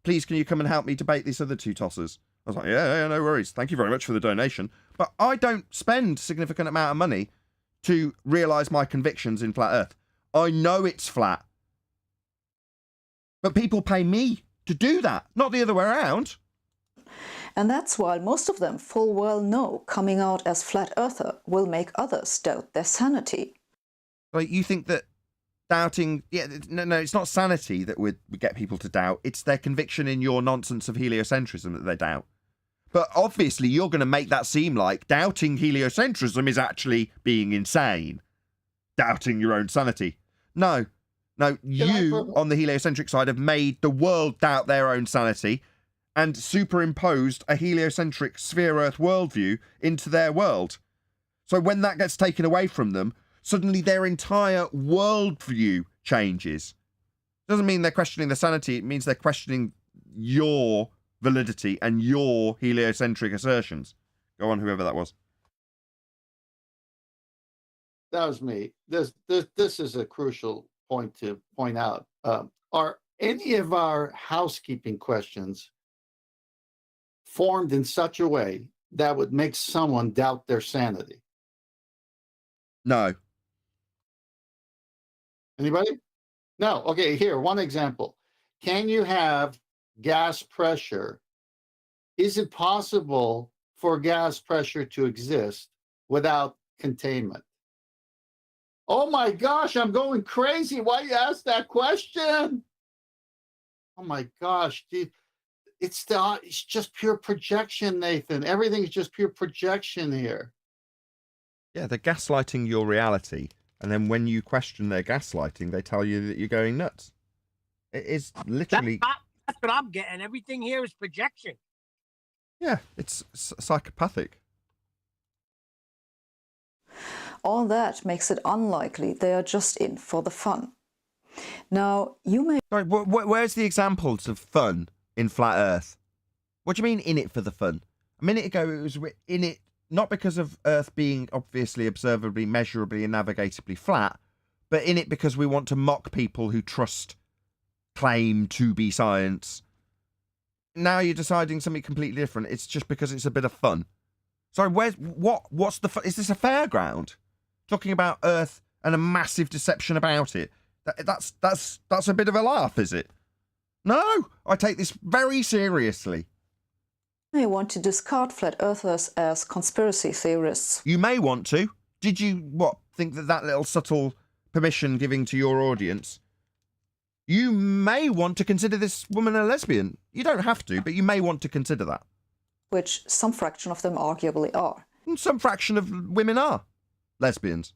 Please, can you come and help me debate these other two tossers?" I was like, yeah, no worries. Thank you very much for the donation. But I don't spend a significant amount of money to realise my convictions in flat Earth. I know it's flat. But people pay me to do that, not the other way around. And that's why most of them full well know coming out as flat earther will make others doubt their sanity. Like, you think that doubting... Yeah, no, it's not sanity that would get people to doubt. It's their conviction in your nonsense of heliocentrism that they doubt. But obviously you're going to make that seem like doubting heliocentrism is actually being insane. Doubting your own sanity. No, you on the heliocentric side have made the world doubt their own sanity and superimposed a heliocentric sphere Earth worldview into their world. So when that gets taken away from them, suddenly their entire worldview changes. Doesn't mean they're questioning their sanity, it means they're questioning your validity and your heliocentric assertions. Go on, whoever that was. That was me. This is a crucial point to point out. Are any of our housekeeping questions formed in such a way that would make someone doubt their sanity? No. Anybody? No. Okay, here, one example. Can you have gas pressure? Is it possible for gas pressure to exist without containment? Oh my gosh, I'm going crazy. Why you ask that question? Oh my gosh, dude. It's just pure projection, Nathan. Everything's just pure projection here. Yeah, they're gaslighting your reality. And then when you question their gaslighting, they tell you that you're going nuts. It is literally... That's what I'm getting. Everything here is projection. Yeah, it's psychopathic. All that makes it unlikely they are just in for the fun. Now, you may... Sorry, where's the examples of fun in Flat Earth? What do you mean in it for the fun? A minute ago it was in it not because of Earth being obviously observably, measurably and navigatably flat, but in it because we want to mock people who claim to be science. Now you're deciding something completely different. It's just because it's a bit of fun. Sorry, what's the fun? Is this a fairground? Talking about Earth and a massive deception about it. That's a bit of a laugh, is it? No, I take this very seriously. You may want to discard flat earthers as conspiracy theorists. You may want to. Did you, think that little subtle permission giving to your audience? You may want to consider this woman a lesbian. You don't have to, but you may want to consider that. Which some fraction of them arguably are. And some fraction of women are lesbians.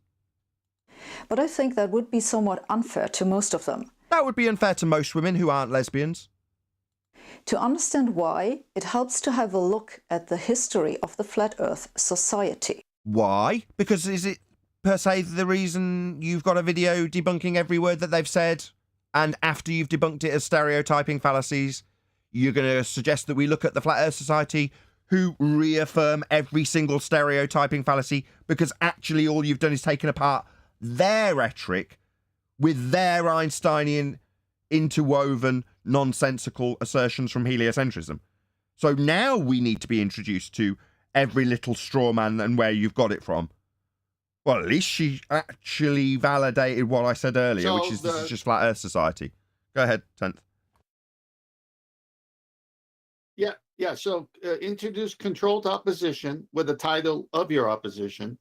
But I think that would be somewhat unfair to most of them. That would be unfair to most women who aren't lesbians. To understand why, it helps to have a look at the history of the Flat Earth Society. Why? Because is it per se the reason you've got a video debunking every word that they've said, and after you've debunked it as stereotyping fallacies, you're going to suggest that we look at the Flat Earth Society, who reaffirm every single stereotyping fallacy, because actually all you've done is taken apart their rhetoric with their Einsteinian interwoven nonsensical assertions from heliocentrism. So now we need to be introduced to every little straw man and where you've got it from. Well, at least she actually validated what I said earlier, So which is this is just Flat Earth Society. Go ahead, 10th. Yeah. So introduce controlled opposition with the title of your opposition.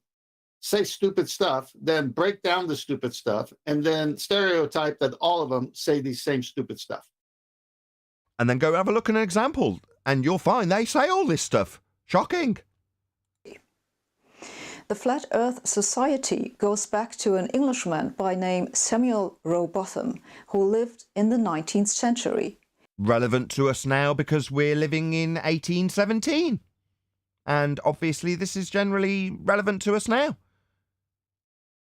Say stupid stuff, then break down the stupid stuff, and then stereotype that all of them say the same stupid stuff. And then go have a look at an example, and you'll find they say all this stuff. Shocking. The Flat Earth Society goes back to an Englishman by name Samuel Rowbotham, who lived in the 19th century. Relevant to us now because we're living in 1817. And obviously this is generally relevant to us now.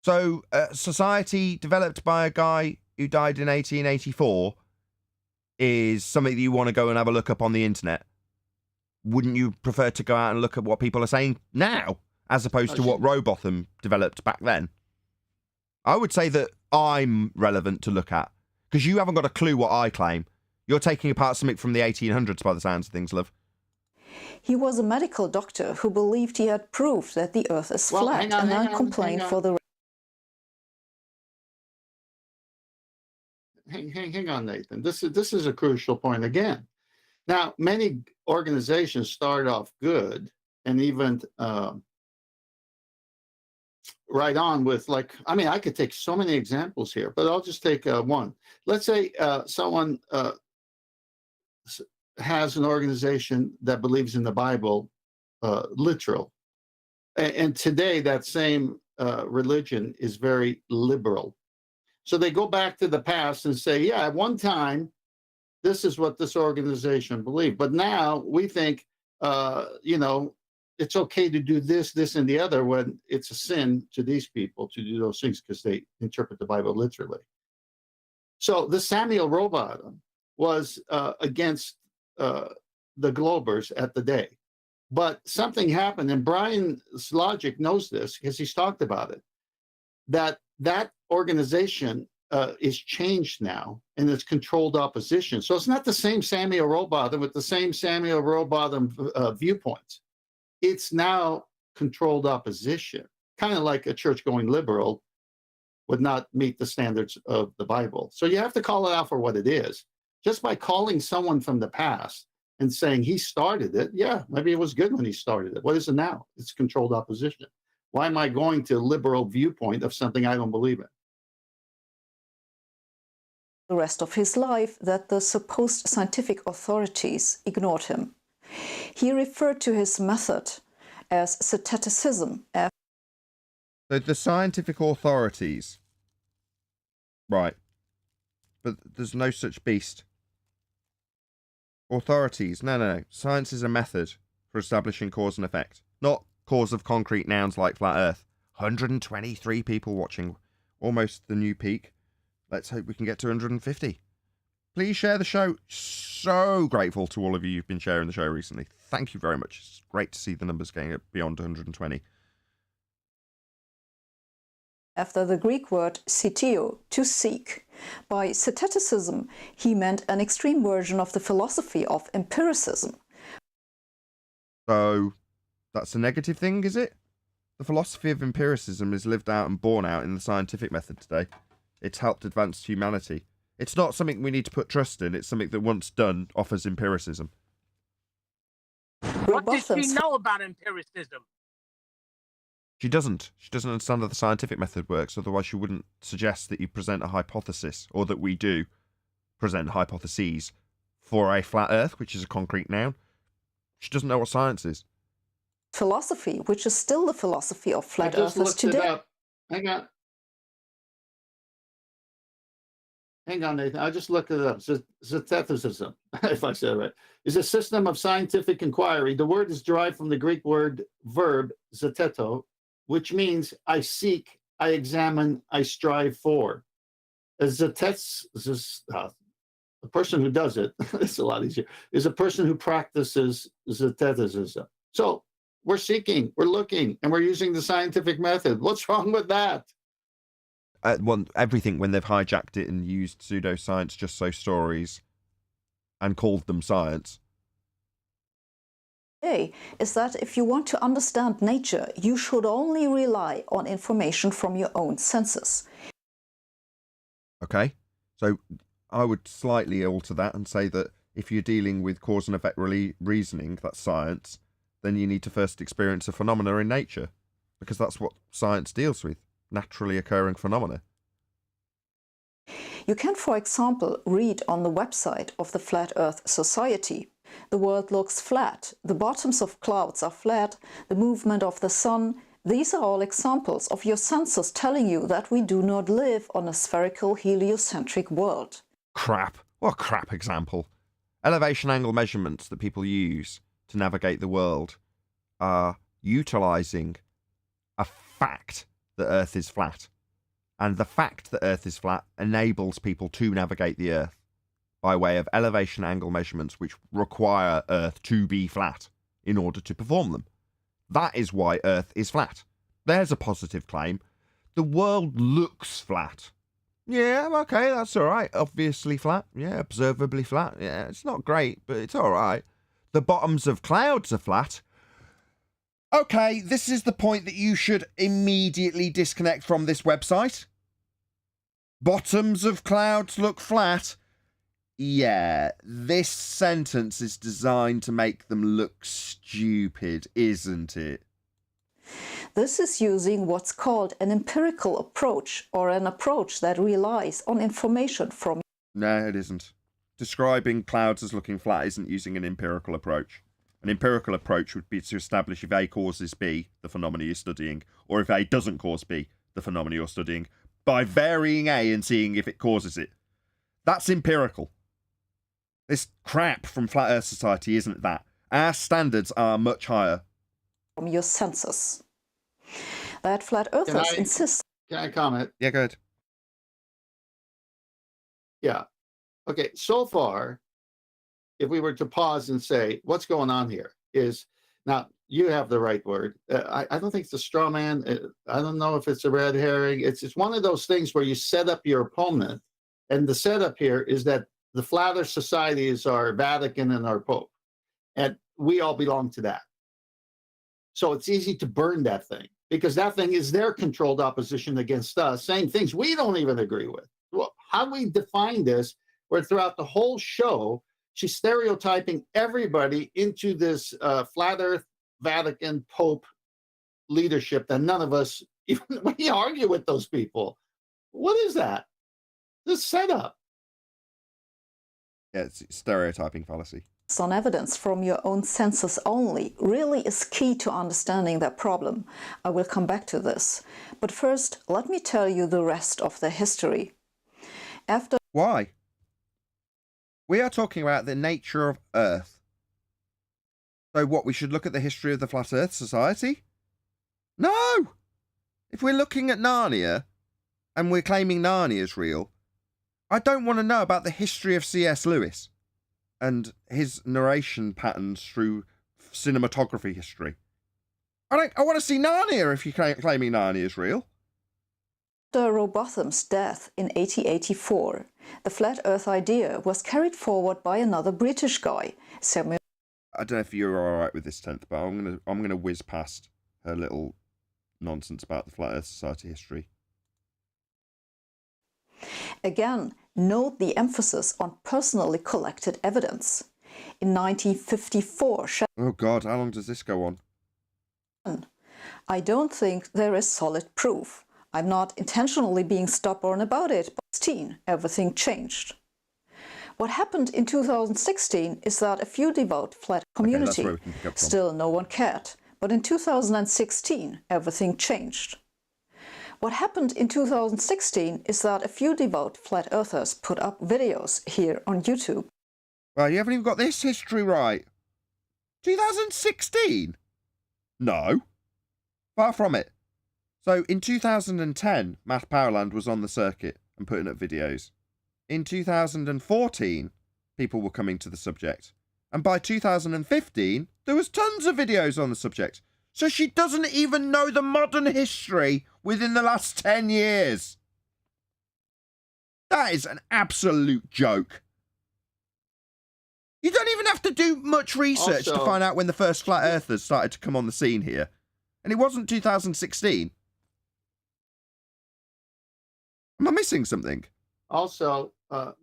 So, a society developed by a guy who died in 1884 is something that you want to go and have a look up on the internet. Wouldn't you prefer to go out and look at what people are saying now, as opposed to what Rowbotham developed back then? I would say that I'm relevant to look at, because you haven't got a clue what I claim. You're taking apart something from the 1800s by the sounds of things, love. He was a medical doctor who believed he had proved that the Earth is flat and then complained for the... Hang on, Nathan. This is a crucial point again. Now, many organizations start off good and even right on with, like, I mean, I could take so many examples here, but I'll just take one. Let's say someone has an organization that believes in the Bible literal. And today that same religion is very liberal. So they go back to the past and say, yeah, at one time, this is what this organization believed. But now we think, it's okay to do this, this, and the other when it's a sin to these people to do those things because they interpret the Bible literally. So the Samuel Rowbotham was against the Globers at the day. But something happened, and Brian's logic knows this because he's talked about it, that organization is changed now, and it's controlled opposition. So it's not the same Samuel Rowbotham with the same Samuel Rowbotham viewpoints. It's now controlled opposition, kind of like a church-going liberal would not meet the standards of the Bible. So you have to call it out for what it is. Just by calling someone from the past and saying he started it, yeah, maybe it was good when he started it. What is it now? It's controlled opposition. Why am I going to a liberal viewpoint of something I don't believe in? The rest of his life that the supposed scientific authorities ignored him. He referred to his method as Scientism. So the scientific authorities. Right. But there's no such beast. Authorities. No. Science is a method for establishing cause and effect. Not cause of concrete nouns like flat earth. 123 people watching. Almost the new peak. Let's hope we can get to 150. Please share the show. So grateful to all of you who've been sharing the show recently. Thank you very much. It's great to see the numbers getting up beyond 120. After the Greek word sitio, to seek. By Scientism, he meant an extreme version of the philosophy of empiricism. So, that's a negative thing, is it? The philosophy of empiricism is lived out and borne out in the scientific method today. It's helped advance humanity. It's not something we need to put trust in. It's something that once done offers empiricism. What does she know about empiricism? She doesn't. She doesn't understand how the scientific method works. Otherwise, she wouldn't suggest that you present a hypothesis, or that we do present hypotheses for a flat earth, which is a concrete noun. She doesn't know what science is. Philosophy, which is still the philosophy of flat earthers today. Hang on. hang on, Nathan. I just looked it up. Scientism, if I said it right, is a system of scientific inquiry. The word is derived from the Greek word verb zeteto, which means I seek, I examine, I strive for. The person who does it, it's a lot easier, is a person who practices Scientism. So we're seeking, we're looking, and we're using the scientific method. What's wrong with that? Everything when they've hijacked it and used pseudoscience just so stories and called them science. Is that if you want to understand nature, you should only rely on information from your own senses. Okay, so I would slightly alter that and say that if you're dealing with cause and effect reasoning, that's science, then you need to first experience a phenomena in nature, because that's what science deals with, naturally occurring phenomena. You can, for example, read on the website of the Flat Earth Society. The world looks flat, the bottoms of clouds are flat, the movement of the sun. These are all examples of your senses telling you that we do not live on a spherical heliocentric world. Crap. What a crap example. Elevation angle measurements that people use to navigate the world are utilising a fact that Earth is flat. And the fact that Earth is flat enables people to navigate the Earth by way of elevation angle measurements which require Earth to be flat in order to perform them. That is why Earth is flat. There's a positive claim. The world looks flat. Yeah, okay, that's all right. Obviously flat. Yeah, observably flat. Yeah, it's not great, but it's all right. The bottoms of clouds are flat. Okay, this is the point that you should immediately disconnect from this website. Bottoms of clouds look flat. Yeah, this sentence is designed to make them look stupid, isn't it? This is using what's called an empirical approach, or an approach that relies on information from... No, it isn't. Describing clouds as looking flat isn't using an empirical approach. An empirical approach would be to establish if A causes B, the phenomena you're studying, or if A doesn't cause B, the phenomena you're studying, by varying A and seeing if it causes it. That's empirical. This crap from Flat Earth Society isn't that. Our standards are much higher. From your senses. That flat earthers insist... Can I comment? Yeah, go ahead. Yeah. Okay, so far, if we were to pause and say, what's going on here is, now, you have the right word. I don't think it's a straw man. I don't know if it's a red herring. It's one of those things where you set up your opponent. And the setup here is that the Flat Earth Society is our Vatican and our Pope. And we all belong to that. So it's easy to burn that thing, because that thing is their controlled opposition against us, saying things we don't even agree with. Well, how do we define this, where throughout the whole show, she's stereotyping everybody into this Flat Earth, Vatican, Pope leadership that none of us even we argue with those people. What is that? This setup. Yeah, it's stereotyping fallacy. On evidence from your own senses only really is key to understanding that problem. I will come back to this. But first, let me tell you the rest of the history. Why? We are talking about the nature of Earth. So what, we should look at the history of the Flat Earth Society? No! If we're looking at Narnia, and we're claiming Narnia is real, I don't want to know about the history of C.S. Lewis and his narration patterns through cinematography history. I want to see Narnia if you're claiming Narnia is real. After Rowbotham's death in 1884, the flat Earth idea was carried forward by another British guy, Samuel. I don't know if you're all right with this 10th, but I'm gonna whiz past her little nonsense about the Flat Earth Society history. Again, note the emphasis on personally collected evidence. In 1954, oh God, how long does this go on? I don't think there is solid proof. I'm not intentionally being stubborn about it, but 16, everything changed. What happened in 2016 is that a few devout flat community, still no one cared, but in 2016 everything changed. What happened in 2016 is that a few devout flat earthers put up videos here on YouTube. Well, you haven't even got this history right. 2016? No. Far from it. So in 2010, Matt Powerland was on the circuit and putting up videos. In 2014, people were coming to the subject. And by 2015, there was tons of videos on the subject. So she doesn't even know the modern history within the last 10 years. That is an absolute joke. You don't even have to do much research to find out when the first flat earthers started to come on the scene here. And it wasn't 2016. Am I missing something? Also, no.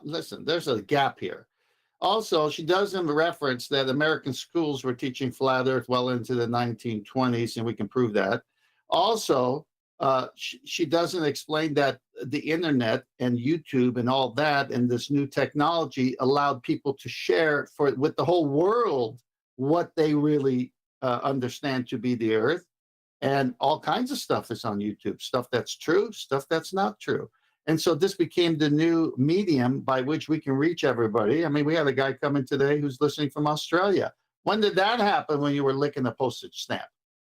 Listen, there's a gap here. Also, she doesn't reference that American schools were teaching flat Earth well into the 1920s, and we can prove that. Also, she doesn't explain that the internet and YouTube and all that and this new technology allowed people to share with the whole world what they really understand to be the Earth, and all kinds of stuff that's on YouTube, stuff that's true, stuff that's not true. And so this became the new medium by which we can reach everybody. I mean, we had a guy come in today who's listening from Australia. When did that happen? When you were licking a postage stamp?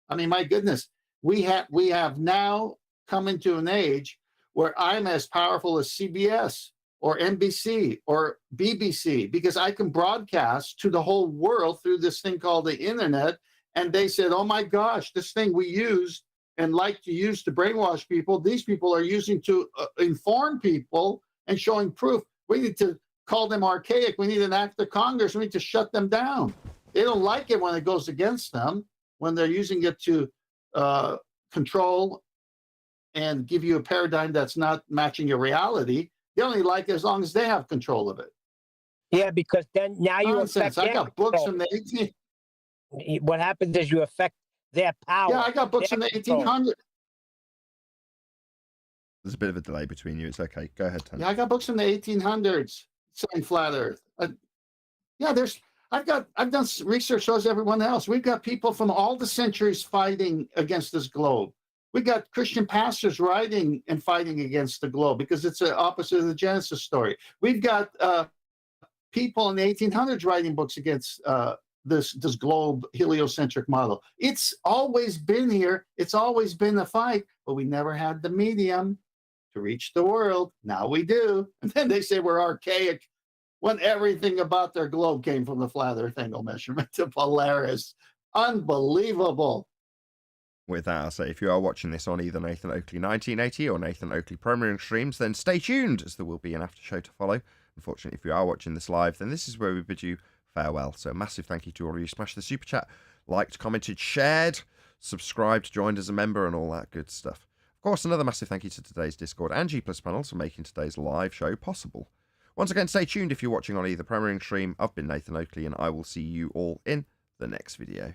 I mean, my goodness, we have now come into an age where I'm as powerful as CBS or NBC or BBC because I can broadcast to the whole world through this thing called the internet. And they said, oh my gosh, this thing we used and like to use to brainwash people, these people are using to inform people and showing proof. We need to call them archaic. We need an act of Congress. We need to shut them down. They don't like it when it goes against them, when they're using it to control and give you a paradigm that's not matching your reality. They only like it as long as they have control of it. Yeah, because then now you Nonsense. affect I got books from the 18. What happens is you affect their power. Yeah, I got books from the 1800s. There's a bit of a delay between you. It's okay. Go ahead, Tony. Yeah, I got books from the 1800s saying flat Earth. I've done research shows everyone else. We've got people from all the centuries fighting against this globe. We got Christian pastors writing and fighting against the globe because it's the opposite of the Genesis story. We've got people in the 1800s writing books against this globe heliocentric model. It's always been here. It's always been a fight, but we never had the medium to reach the world. Now we do. And then they say we're archaic when everything about their globe came from the flat Earth angle measurement to Polaris. Unbelievable. With that, I'll say if you are watching this on either Nathan Oakley 1980 or Nathan Oakley Premiering streams, then stay tuned as there will be an after show to follow. Unfortunately, if you are watching this live, then this is where we bid you farewell. So a massive thank you to all of you. Smash the super chat, liked, commented, shared, subscribed, joined as a member, and all that good stuff. Of course, another massive thank you to today's Discord and G Plus panels for making today's live show possible. Once again, stay tuned if you're watching on either Premiering stream. I've been Nathan Oakley, and I will see you all in the next video.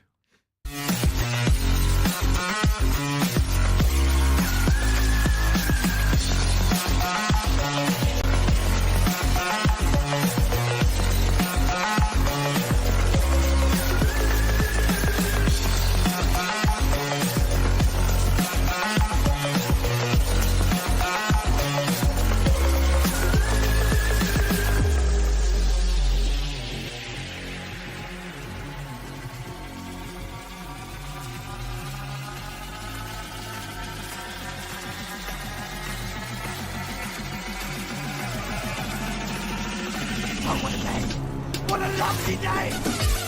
What a lovely day!